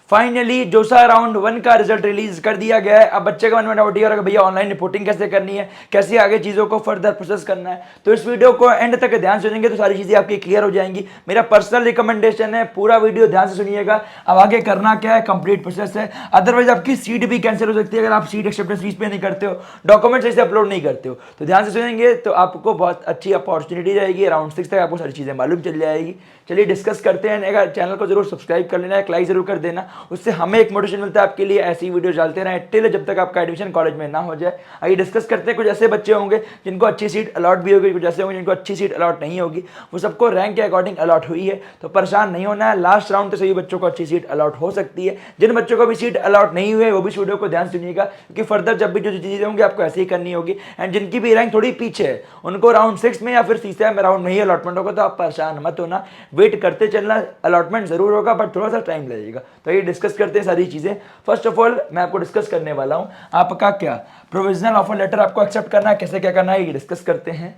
Finally जोसा round 1 का result release कर दिया गया है। अब बच्चे का मन में डाउट ये हो रहा है कि भैया ऑनलाइन रिपोर्टिंग कैसे करनी है, कैसे आगे चीज़ों को फर्दर प्रोसेस करना है। तो इस वीडियो को एंड तक ध्यान से सुनेंगे तो सारी चीज़ें आपकी क्लियर हो जाएंगी। मेरा पर्सनल रिकमेंडेशन है, पूरा वीडियो ध्यान से सुनिएगा। अब आगे करना क्या है, कंप्लीट प्रोसेस है, अदरवाइज आपकी सीट भी कैंसिल हो सकती है अगर आप सीट एक्सेप्टेंस फीस पे नहीं करते हो, डॉक्यूमेंट सही से अपलोड नहीं करते हो। तो ध्यान से सुनेंगे तो आपको बहुत अच्छी अपॉर्चुनिटी रहेगी। राउंड 6 तक आपको सारी चीज़ें मालूम चल जाएगी। चलिए डिस्कस करते हैं। अगर चैनल को जरूर सब्सक्राइब कर लेना, एक लाइक जरूर कर देना, उससे हमें एक मोटिवेशन मिलता है आपके लिए ऐसी वीडियो डालते रहें टिल जब तक आपका एडमिशन कॉलेज में ना हो जाए। आइए डिस्कस करते हैं। कुछ ऐसे बच्चे होंगे जिनको अच्छी सीट अलॉट भी होगी, कुछ ऐसे होंगे जिनको अच्छी सीट अलॉट नहीं होगी। वो सबको रैंक के अकॉर्डिंग अलॉट हुई है, तो परेशान नहीं होना है। लास्ट राउंड तक सभी बच्चों को अच्छी सीट अलॉट हो सकती है। जिन बच्चों को भी सीट अलॉट नहीं हुई है वो भी वीडियो को ध्यान सुनिएगा, क्योंकि फर्दर जब भी जो चीज़ें होंगी आपको ऐसे ही करनी होगी। एंड जिनकी भी रैंक थोड़ी पीछे है उनको राउंड 6 में या फिर सीसीएम में राउंड में ही अलॉटमेंट होगा, तो आप परेशान मत होना, वेट करते चलना। अलॉटमेंट जरूर होगा बट थोड़ा सा टाइम लगेगा। तो ये डिस्कस करते हैं सारी चीजें। फर्स्ट ऑफ ऑल मैं आपको डिस्कस करने वाला हूं आपका क्या प्रोविजनल ऑफर लेटर आपको एक्सेप्ट करना है, कैसे क्या करना है ये डिस्कस करते हैं।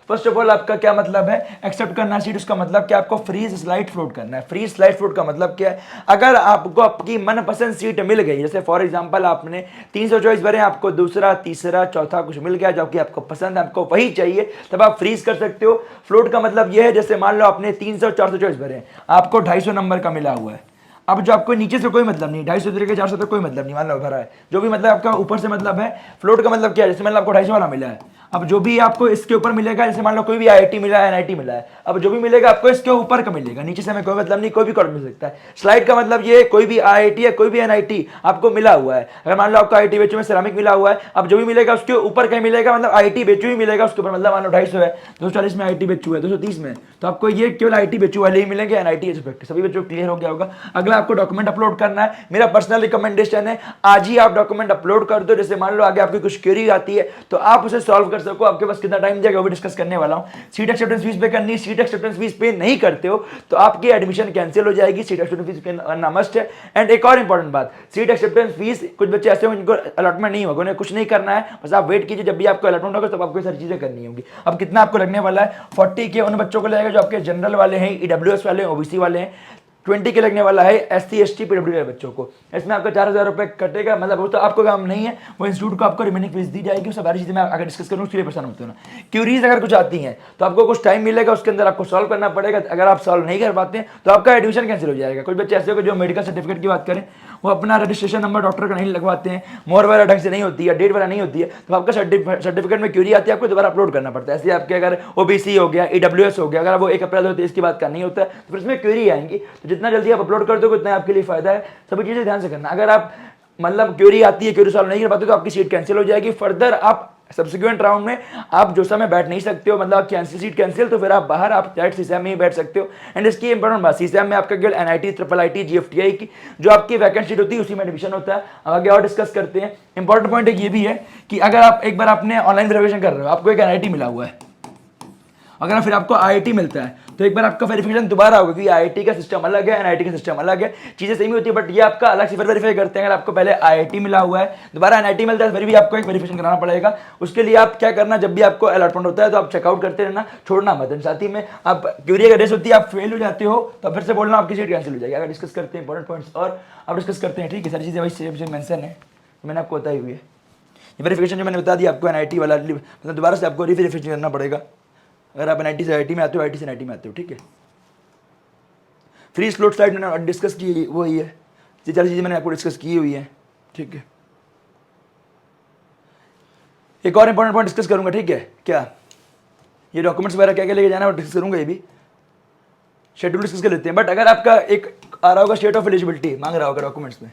फर्स्ट ऑफ ऑल आपका क्या मतलब है एक्सेप्ट करना सीट, उसका मतलब क्या आपको फ्री स्लाइड फ्लोट करना है। फ्री स्लाइड फ्लोट का मतलब क्या है, अगर आपको आपकी मनपसंद सीट मिल गई, जैसे फॉर एग्जांपल आपने 300 चॉइस भरे, आपको दूसरा तीसरा चौथा कुछ मिल गया जो कि आपको पसंद है, आपको वही चाहिए, तब आप फ्रीज कर सकते हो। फ्लोट का मतलब यह है जैसे मान लो आपने 300 400 चॉइस भरे, आपको 250 नंबर का मिला हुआ है। अब जो आपको नीचे से कोई मतलब नहीं, 250 से लेकर 400 तक कोई मतलब नहीं, मान लो भरा है जो भी मतलब आपका ऊपर से मतलब है। फ्लोट का मतलब क्या है, जैसे मान लो आपको 250 वाला मिला है, अब जो भी आपको इसके ऊपर मिलेगा, जैसे मान लो कोई भी आईआईटी मिला है, एनआईटी मिला है, अब जो भी मिलेगा आपको इसके ऊपर का मिलेगा, नीचे से हमें कोई मतलब नहीं, कोई भी कॉलेज मिल सकता है। स्लाइड का मतलब ये कोई भी आईआईटी या कोई भी एनआईटी आपको मिला हुआ है। अगर मान लो आपको आईआईटी बेचू में सिरामिक मिला हुआ है, अब जो भी मिलेगा उसके ऊपर कहीं मिलेगा, मतलब आईआईटी बेचू ही मिलेगा उसके ऊपर। मतलब मान लो 250 है, 240 में आईआईटी बेचू है, 230 में, तो आपको ये केवल आईआईटी बेचू वाले ही मिलेंगे, एनआईटी एक्सपेक्ट। सभी बच्चों को क्लियर हो गया होगा। अगला आपको डॉक्यूमेंट अपलोड करना है। मेरा पर्सनल रिकमेंडेशन है आज ही आप डॉक्यूमेंट अपलोड कर दो। जैसे मान लो आगे आपकी कुछ क्वेरी आती है तो आप उसे सॉल्व कर सको। आपके पास कितना टाइम दिया वो भी डिस्कस करने वाला हूं। सीट एक्सेप्टेंस फीस पे करनी, सीट एक्सेप्टेंस फीस पे नहीं करते हो तो आपकी एडमिशन कैंसिल हो जाएगी। सीट एक्सेप्टेंस फीस पे करना मस्ट है। एंड एक और इंपॉर्टेंट बात, सीट एक्सेप्टेंस फीस, कुछ बच्चे ऐसे होंगे जिनको अलॉटमेंट नहीं होगा, उन्हें कुछ नहीं करना है, बस आप वेट कीजिए, जब भी आपको अलॉटमेंट होगा तब आपको सारी चीजें करनी होंगी। अब कितना आपको लगने वाला है, 40 के उन बच्चों को लगेगा जो आपके जनरल वाले हैं, ईडब्ल्यूएस वाले हैं, ओबीसी वाले हैं। 20 के लगने वाला है एससी एसटी पीडब्ल्यू के बच्चों को। इसमें आपका 4000 रुपये कटेगा, मतलब वो तो आपको काम नहीं है, वो इंस्टीट्यूट को आपको रिमेनिंग फीस दी जाएगी। उससे सारी चीजें मैं अगर डिस्कस करूँ उसके लिए परेशान होते हो ना। क्यूरीज अगर कुछ आती हैं तो आपको कुछ टाइम मिलेगा, उसके अंदर आपको सॉल्व करना पड़ेगा। अगर आप सॉल्व नहीं कर पाते हैं तो आपका एडमिशन कैंसिल हो जाएगा। कुछ बच्चे ऐसे होंगे जो मेडिकल सर्टिफिकेट की बात करें, वो अपना रजिस्ट्रेशन नंबर डॉक्टर का नहीं लगवाते हैं, मोहर वगैरह ढंग से नहीं होती है, डेट वगैरह नहीं होती है, तो आपका सर्टिफिकेट में क्यूरी आती है, आपको दोबारा अपलोड करना पड़ता है। ऐसे आपके अगर ओबीसी हो गया, ईडब्ल्यूएस हो गया, अगर वो 1 अप्रैल होती है इसकी बात का नहीं होता है तो फिर इसमें क्यूरी आएंगी। तो जितना जल्दी आप अपलोड कर दोगे उतना आपके लिए फायदा है। सभी चीजें ध्यान से करना। अगर आप मतलब क्यूरी आती है, क्यूरी सॉल्व नहीं कर पाते तो आपकी सीट कैंसिल हो जाएगी। फर्दर आप सब्सिक्वेंट राउंड में आप जोसा में बैठ नहीं सकते हो, मतलब कैंसिल सीट कैंसिल, तो फिर आप बाहर आप डायरेक्ट सीसीएम में ही बैठ सकते हो। एंड इसकी इंपॉर्टेंट बात, सीसीएम में आपका केवल एनआईटी, ट्रिपल आईटी, जीएफटीआई की जो आपकी वैकेंट सीट होती है उसी में एडमिशन होता है। अब आगे और डिस्कस करते हैं। इंपॉर्टेंट पॉइंट एक ये भी है कि अगर आप एक बार आपने ऑनलाइन वेरिफिकेशन कर रहे हो, आपको एक एनआईटी मिला हुआ है, अगर फिर आपको आईआईटी मिलता है तो एक बार आपका वेरिफिकेशन दोबारा होगा, क्योंकि आईआईटी का सिस्टम अलग है, एनआईटी का सिस्टम अलग है, चीजें सेम होती है बट ये आपका अलग से फिर वेरीफाई करते हैं। अगर आपको पहले आईआईटी मिला हुआ है, दोबारा एनआईटी मिलता है, फिर भी आपको एक वेरिफिकेशन कराना पड़ेगा। उसके लिए आप क्या करना, जब भी आपको अलॉटमेंट होता है तो आप चेकआउट करते रहना, छोड़ना मत। साथ ही में आप क्यूरी अगर रेस होती है, आप फेल हो जाते हो तो फिर से बोलना, आपकी सीट कैंसिल हो जाएगी। अगर डिस्कस करते हैं इंपॉर्टेंट पॉइंट्स और आप डिस्कस करते हैं, ठीक है। सारी चीजें वही मेंशन है, मैंने आपको बताई हुई है। वेरिफिकेशन जो मैंने बता दिया आपको एनआईटी वाला, मतलब दोबारा से आपको रीवेरिफिकेशन करना पड़ेगा अगर आप एनआईटी से आईआईटी में आते हो, आईआईटी से एनआईटी में आते हो, ठीक है। फ्री स्लॉट स्लाइड मैंने डिस्कस की वो ही है, ये सारी चीज़ें मैंने आपको डिस्कस की हुई है, ठीक है। एक और इंपॉर्टेंट पॉइंट डिस्कस करूंगा, ठीक है। क्या ये डॉक्यूमेंट्स वगैरह क्या क्या लेके जाना है वो डिस्कस करूंगा, ये भी शेड्यूल डिस्कस कर लेते हैं। बट अगर आपका एक आ रहा होगा स्टेट ऑफ एलिजिबिलिटी मांग रहा होगा डॉक्यूमेंट्स में,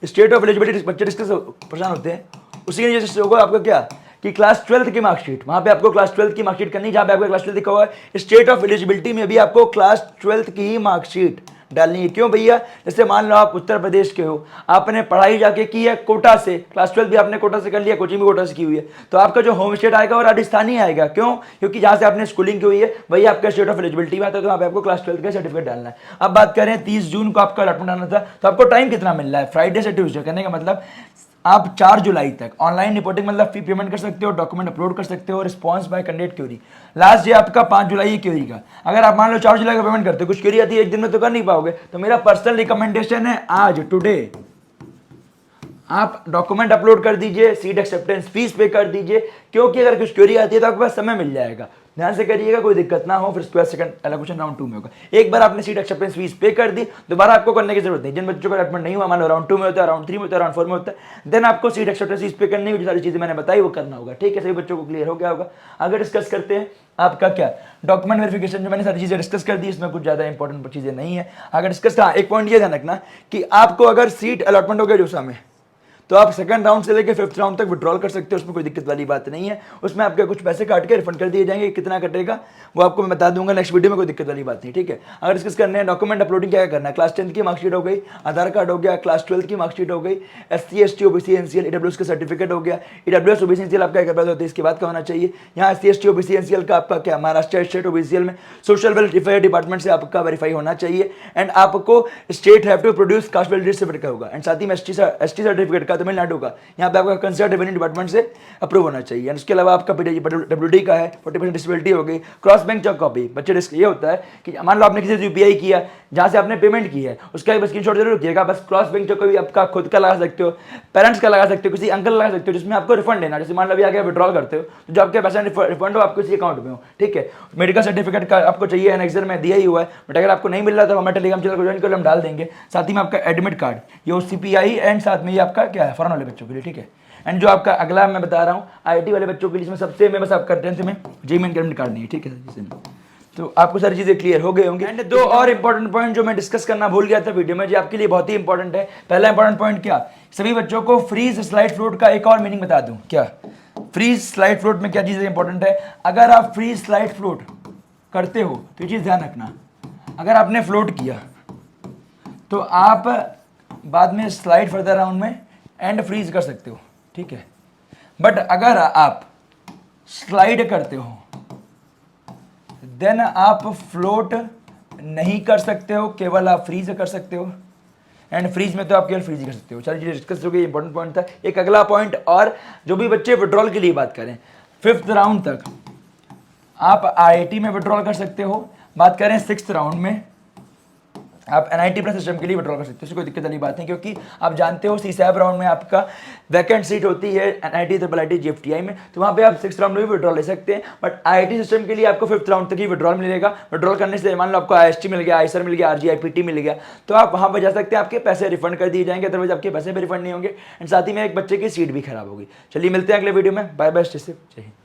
स्टेट ऑफ एलिजिबिलिटी बच्चे डिस्कस परेशान होते हैं, उसी के जैसे होगा आपका क्या कि क्लास 12th की मार्कशीट, वहां पे आपको क्लास 12th की मार्कशीट करनी, जहां पे आपका क्लास 12th लिखा हुआ है। स्टेट ऑफ एलिजिबिलिटी में भी आपको क्लास 12th की ही मार्कशीट डालनी है। क्यों भैया, जैसे मान लो आप उत्तर प्रदेश के हो, आपने पढ़ाई जाके की है कोटा से, क्लास 12 भी आपने कोटा से कर लिया, कोचिंग भी कोटा से की हुई है, तो आपका जो होम स्टेट आएगा वो राजस्थानी आएगा। क्यों, क्योंकि जहां से आपने स्कूलिंग की हुई है वही आपका स्टेट ऑफ एलिजिबिलिटी में आता है, तो वहां पे आपको क्लास 12 का सर्टिफिकेट डालना है। अब बात करें 30 जून को आपका अलॉटमेंट आना था, तो आपको टाइम कितना मिल रहा है, फ्राइडे से ट्यूसडे, कहने का मतलब आप 4 जुलाई तक ऑनलाइन रिपोर्टिंग मतलब फी पेमेंट कर सकते हो, डॉक्यूमेंट अपलोड कर सकते हो, response bye candidate query. Last day आपका 5 जुलाई है क्वेरी का। अगर आप मान लो 4 जुलाई का पेमेंट करते हो, कुछ क्वेरी आती है एक दिन में तो कर नहीं पाओगे, तो मेरा पर्सनल रिकमेंडेशन है आज टुडे आप डॉक्यूमेंट अपलोड कर दीजिए, सीट एक्सेप्टेंस फीस पे कर दीजिए, क्योंकि अगर कुछ क्वेरी आती है तो आपके पास समय मिल जाएगा। ध्यान से करिएगा, कोई दिक्कत ना हो, फिर उसके बाद सेकंड एलोकेशन राउंड 2 में होगा। एक बार आपने सीट एक्सेप्टेंस फीस पे कर दी, दोबारा आपको करने की जरूरत नहीं। जिन बच्चों का अलॉटमेंट नहीं हुआ, मान लो राउंड 2 में होता है, राउंड 3 में होता है, राउंड 4 में होता है, देन आपको सीट एक्सेप्टेंस फीस पे करनी होगी। जो सारी चीजें मैंने बताई वो करना होगा। ठीक है, सभी बच्चों को क्लियर हो गया होगा। आगे डिस्कस करते हैं आपका क्या डॉक्यूमेंट वेरिफिकेशन। जो मैंने सारी चीजें डिस्कस कर दी, इसमें कुछ ज्यादा इंपॉर्टेंट चीजें नहीं है। अगर डिस्कस का एक पॉइंट ये ध्यान रखना कि आपको अगर सीट अलॉटमेंट हो गया जो समय, तो आप सेकंड राउंड से लेकर 5th राउंड तक विड्रॉल कर सकते हो, उसमें कोई दिक्कत वाली बात नहीं है। उसमें आपके कुछ पैसे काट के रिफंड कर दिए जाएंगे, कितना कटेगा वो आपको मैं बता दूंगा नेक्स्ट वीडियो में, कोई दिक्कत वाली बात नहीं। ठीक है, अगर डिस्कस करने हैं डॉक्यूमेंट अपलोडिंग क्या करना है, क्लास 10 की मार्कशीट हो गई, आधार कार्ड हो गया, क्लास 12 की मार्कशीट हो गई, SC ST OBC NCL EWS का सर्टिफिकेट हो गया। EWS OBC NCL आपका एक होता है, इसके बाद का होना चाहिए। यहाँ SC ST OBC NCL का आपका क्या महाराष्ट्र स्टेट OBCL में सोशल वेलफेयर डिपार्टमेंट से आपका वेरीफाई होना चाहिए। एंड आपको state have to produce caste validity certificate का होगा, एंड साथ ही में ST सर्टिफिकेट का तमिलनाडु का यहाँ पे आपका कंसर्न रेवेन्यू डिपार्टमेंट से अप्रूव होना चाहिए। एंड उसके अलावा आपका WD का है, 40% डिसेबिलिटी हो गई, क्रॉस बैंक चेक कॉपी। बच्चे रिस्क ये होता है कि मान लो आपने किसी से UPI किया, जहाँ से आपने पेमेंट की है, उसका एक स्क्रीनशॉट जरूर रखिएगा। बस क्रॉस बैंक चेक कॉपी आपका खुद का लगा सकते हो, पेरेंट्स का लगा सकते हो, किसी अंकल लगा सकते हो, जिसमें आपको रिफंड देना। जैसे मान लो अभी आगे विड्रॉल करते हो, तो जो आपके पैसा रिफंड हो आपको इसी अकाउंट में हो। ठीक है, मेडिकल सर्टिफिकेट का आपको चाहिए, एनेक्सर में दिया ही हुआ है, बट अगर आपको नहीं मिल रहा तो हमारे टेलीग्राम चैनल को ज्वाइन कर लो, हम डाल देंगे। साथ ही में आपका एडमिट कार्ड, ये OCPI एंड साथ में ये आपका क्या है फॉरेन वाले बच्चों के लिए। ठीक है, एंड जो आपका अगला मैं बता रहा हूँ IIT वाले बच्चों के लिए, इसमें सबसे मैं बस आपका 10th में JEE मेन एडमिट कार्ड नहीं है। ठीक है, जिसमें तो आपको सारी चीजें क्लियर हो गई होंगी। एंड 2 और इंपॉर्टेंट पॉइंट जो मैं डिस्कस करना भूल गया था वीडियो में, जो आपके लिए बहुत ही इंपॉर्टेंट है। पहला इंपॉर्टेंट पॉइंट क्या, सभी बच्चों को फ्रीज स्लाइड फ्लोट का एक और मीनिंग बता दूं। क्या फ्रीज स्लाइड फ्लोट में क्या चीजें इंपॉर्टेंट है। अगर आप फ्रीज स्लाइड फ्लोट करते हो तो ये चीज ध्यान रखना, अगर आपने फ्लोट किया तो आप बाद में स्लाइड फर्दर राउंड में एंड फ्रीज कर सकते हो। ठीक है, बट अगर आप स्लाइड करते हो देन आप फ्लोट नहीं कर सकते हो, केवल आप फ्रीज कर सकते हो। एंड फ्रीज में तो आप केवल फ्रीज ही कर सकते हो। चलिए डिस्कस हो गया, इंपॉर्टेंट पॉइंट था। एक अगला पॉइंट, और जो भी बच्चे विड्रॉल के लिए बात करें, 5th राउंड तक आप IIT में विड्रॉल कर सकते हो। बात करें 6th राउंड में आप NIT प्लस सिस्टम के लिए विड्रॉल कर सकते हो, उससे कोई दिक्कत वाली बात नहीं, क्योंकि आप जानते हो CSAB राउंड में आपका वैकेंट सीट होती है NIT IIT GFTI में, तो वहाँ पे आप 6th राउंड में भी विड्रॉल ले सकते हैं। बट IIT सिस्टम के लिए आपको 5th राउंड तक ही विड्रॉल मिलेगा। विड्रॉल करने से मान लो आपको IST मिल गया, ISR मिल गया, RGIPT मिल गया, तो आप वहाँ पर जा सकते हैं, आपके पैसे रिफंड कर दिए जाएंगे, अदरवाइज आपके पैसे भी रिफंड नहीं होंगे। एंड साथ ही में एक बच्चे की सीट भी खराब होगी। चलिए मिलते हैं अगले वीडियो में, बाय बाय, स्टे सेफ, जय हिंद।